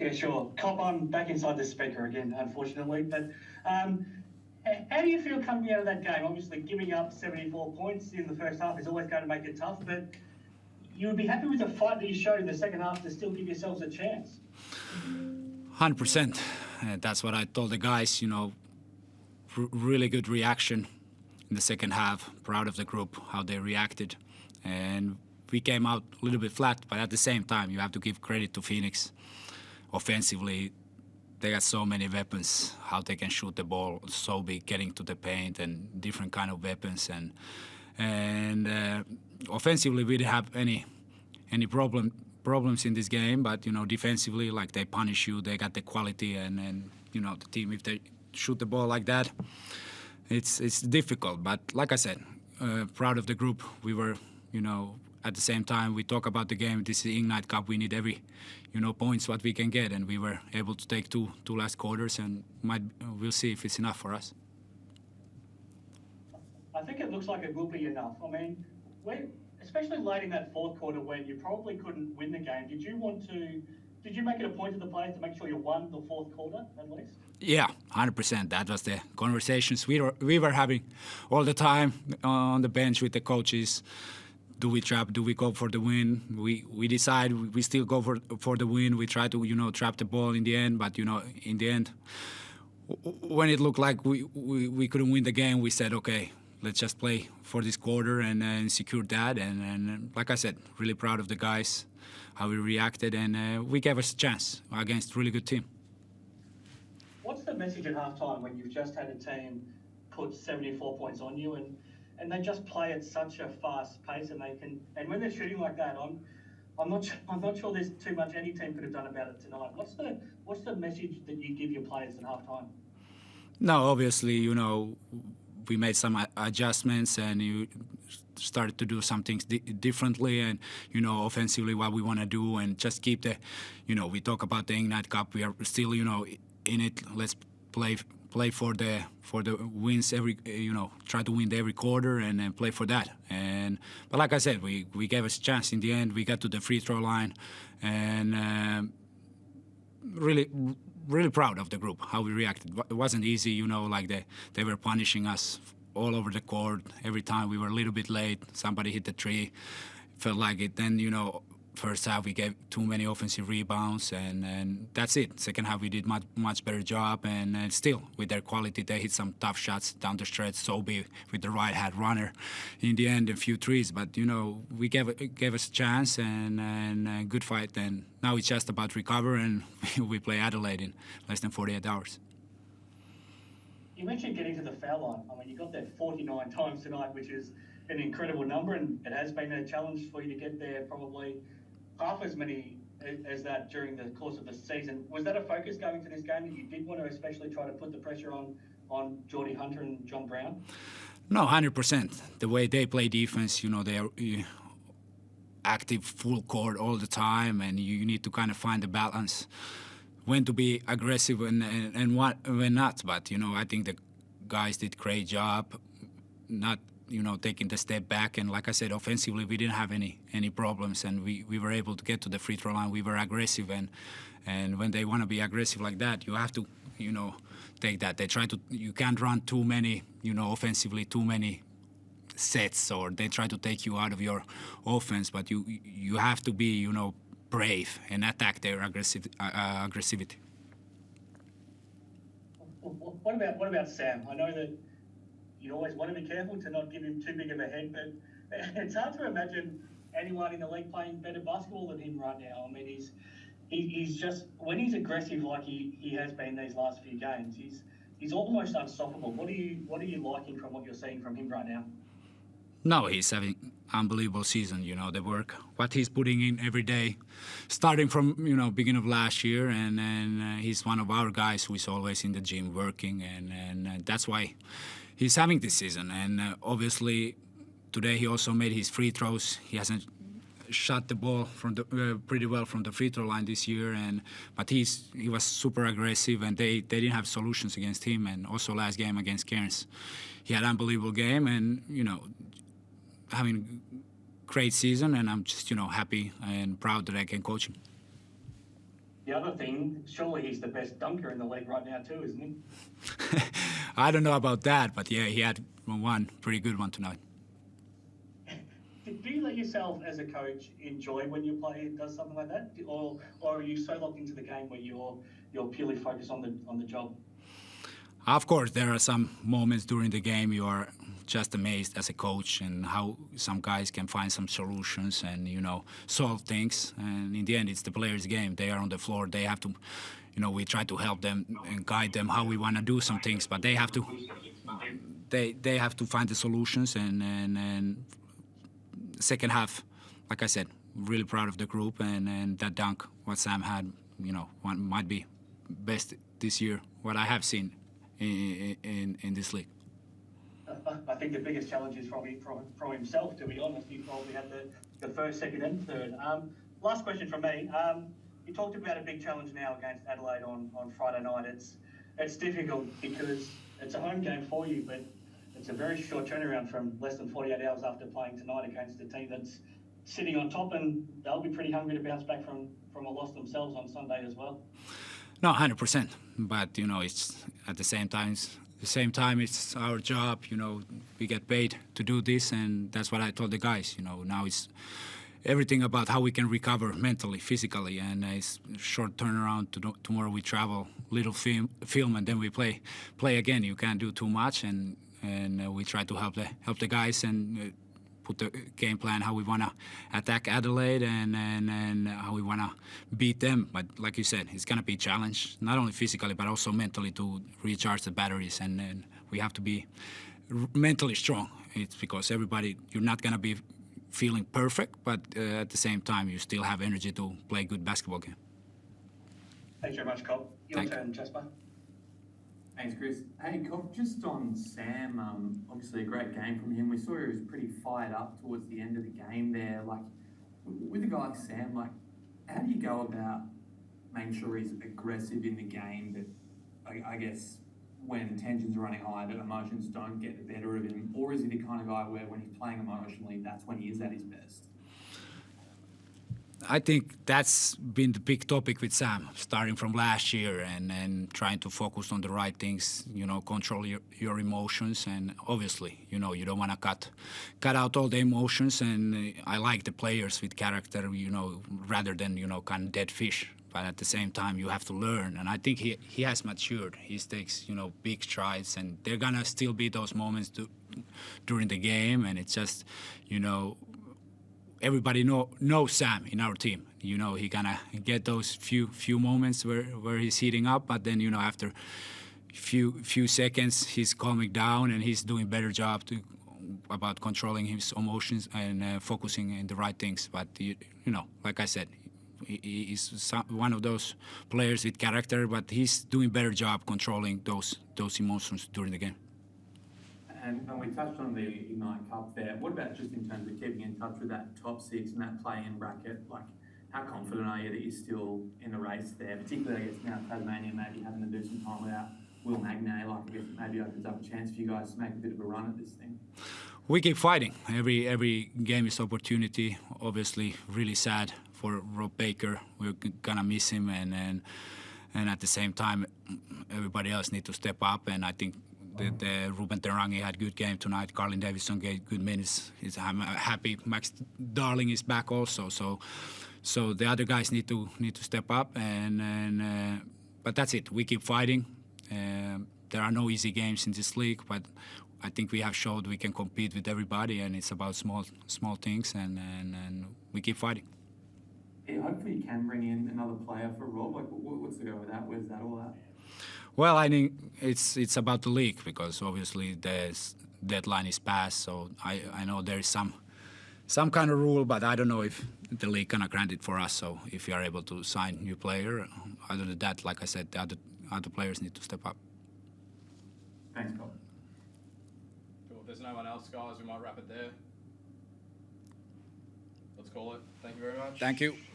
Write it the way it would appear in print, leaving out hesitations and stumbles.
Yeah, sure. Cop on back inside the speaker again, unfortunately. But how do you feel coming out of that game? Obviously, giving up 74 points in the first half is always going to make it tough, but you would be happy with the fight that you showed in the second half to still give yourselves a chance. 100%. That's what I told the guys, really good reaction in the second half. Proud of the group, how they reacted. And we came out a little bit flat, but at the same time, you have to give credit to Phoenix. Offensively, they got so many weapons, how they can shoot the ball so big, getting to the paint, and different kind of weapons. And offensively, we didn't have any problems in this game, but defensively, like they punish you, they got the quality, and the team, if they shoot the ball like that, it's difficult. But like I said, proud of the group. We were, at the same time, we talk about the game. This is Ignite Cup. We need every, points what we can get, and we were able to take two last quarters, and we'll see if it's enough for us. I think it looks like it will be enough. I mean, especially late in that fourth quarter when you probably couldn't win the game, did you make it a point to the players to make sure you won the fourth quarter at least? Yeah, 100%. That was the conversations we were having all the time on the bench with the coaches. Do we trap? Do we go for the win? We decide we still go for the win. We try to trap the ball in the end, but in the end, when it looked like we couldn't win the game, we said okay, let's just play for this quarter and secure that. And like I said, really proud of the guys, how we reacted, and we gave us a chance against a really good team. What's the message at halftime when you've just had a team put 74 points on you and they just play at such a fast pace and when they're shooting like that, I'm not sure there's too much any team could have done about it tonight. What's the message that you give your players at halftime? No, obviously, we made some adjustments and you started to do some things differently, and offensively what we want to do, and just keep the we talk about the Ignite Cup. We are still in it. Let's play for the wins every try to win every quarter and then play for that. But like I said, we gave us a chance in the end. We got to the free throw line, and really proud of the group, how we reacted. It wasn't easy, like they were punishing us all over the court. Every time we were a little bit late, somebody hit the tree, felt like it. Then, first half we gave too many offensive rebounds, and that's it. Second half we did much better job, and still, with their quality, they hit some tough shots down the stretch. Sobe with the right-hand runner. In the end, a few threes, but, we gave us a chance, and good fight. And now it's just about recover, and we play Adelaide in less than 48 hours. You mentioned getting to the foul line. I mean, you got there 49 times tonight, which is an incredible number, and it has been a challenge for you to get there probably half as many as that during the course of the season. Was that a focus going to this game, that you did want to especially try to put the pressure on Geordie Hunter and John Brown? No, 100%. The way they play defense, they are active full court all the time, and you need to kind of find the balance when to be aggressive and when not. But, I think the guys did a great job not taking the step back. And like I said, offensively, we didn't have any problems, and we were able to get to the free throw line. We were aggressive, and when they want to be aggressive like that, you have to, take that. You can't run too many, offensively, too many sets, or they try to take you out of your offense, but you have to be, brave and attack their aggressivity. What about Sam? I know that you always want to be careful to not give him too big of a head, but it's hard to imagine anyone in the league playing better basketball than him right now. I mean, he's just, when he's aggressive like he has been these last few games, he's almost unstoppable. What are you liking from what you're seeing from him right now? No, he's having unbelievable season. The work, what he's putting in every day, starting from beginning of last year, and he's one of our guys who is always in the gym working, and that's why he's having this season. And obviously, today he also made his free throws. He hasn't shot the ball from pretty well from the free throw line this year, but he was super aggressive, and they didn't have solutions against him. And also last game against Cairns, he had an unbelievable game, and having a great season, and I'm just happy and proud that I can coach him. the other thing, surely he's the best dunker in the league right now too, isn't he? I don't know about that, but yeah, he had one pretty good one tonight. Do you let yourself, as a coach, enjoy when your player does something like that, or are you so locked into the game where you're purely focused on the job? Of course, there are some moments during the game you are just amazed as a coach and how some guys can find some solutions and solve things. And in the end, it's the players' game. They are on the floor. They have to, we try to help them and guide them how we want to do some things, but they have to. They have to find the solutions and second half, like I said, really proud of the group and that dunk what Sam had, one might be best this year what I have seen in this league. I think the biggest challenge is probably from himself, to be honest. He probably had the first, second and third. Last question from me. You talked about a big challenge now against Adelaide on Friday night. It's difficult because it's a home game for you, but it's a very short turnaround from less than 48 hours after playing tonight against a team that's sitting on top, and they'll be pretty hungry to bounce back from a loss themselves on Sunday as well. No, 100%. But it's at the same time, it's our job. We get paid to do this, and that's what I told the guys. Now it's everything about how we can recover mentally, physically, and it's short turnaround. Tomorrow we travel, little film, and then we play again. You can't do too much, and we try to help the guys and put the game plan how we want to attack Adelaide and how we want to beat them. But like you said, it's going to be a challenge, not only physically but also mentally to recharge the batteries, and we have to be mentally strong. It's because you're not going to be feeling perfect, but at the same time you still have energy to play a good basketball game. Thanks very much, Cobb. Your turn, Jasper. Thanks, Chris. Hey, Cobb, just on Sam, obviously a great game from him. We saw he was pretty fired up towards the end of the game there. Like, with a guy like Sam, how do you go about making sure he's aggressive in the game, that I guess when tensions are running high, that emotions don't get the better of him? Or is he the kind of guy where when he's playing emotionally, that's when he is at his best? I think that's been the big topic with Sam, starting from last year and trying to focus on the right things, control your emotions. And obviously, you don't want to cut out all the emotions. And I like the players with character, rather than, kind of dead fish. But at the same time, you have to learn. And I think he has matured. He takes, big strides. And there are going to still be those moments during the game. And it's just, everybody knows Sam in our team. He gonna get those few moments where he's heating up, but then after few seconds he's calming down and he's doing better job about controlling his emotions and focusing in the right things. But like I said, he's one of those players with character, but he's doing better job controlling those emotions during the game. And we touched on the Ignite Cup there. What about just in terms of keeping in touch with that top six and that play-in bracket? Like, how confident are you that you're still in the race there? Particularly, I guess, now Tasmania maybe having to do some time without Will Magnay. Like, I guess it maybe opens up a chance for you guys to make a bit of a run at this thing. We keep fighting. Every game is opportunity. Obviously, really sad for Rob Baker. We're gonna miss him, and at the same time, everybody else need to step up. And I think the Ruben Terangi had a good game tonight. Carlin Davison gave good minutes. I'm happy Max Darling is back also. So the other guys need to step up. But that's it. We keep fighting. There are no easy games in this league, but I think we have showed we can compete with everybody, and it's about small things, and we keep fighting. Yeah, hopefully you can bring in another player for Rob. Like, what's the go with that? Where's that all at? Well, I think it's about the league, because obviously the deadline is passed. So I know there is some kind of rule, but I don't know if the league gonna grant it for us. So if you are able to sign new player, other than that, like I said, the other players need to step up. Thanks, Cobb. Cool. If there's no one else, guys, we might wrap it there. Let's call it. Thank you very much. Thank you.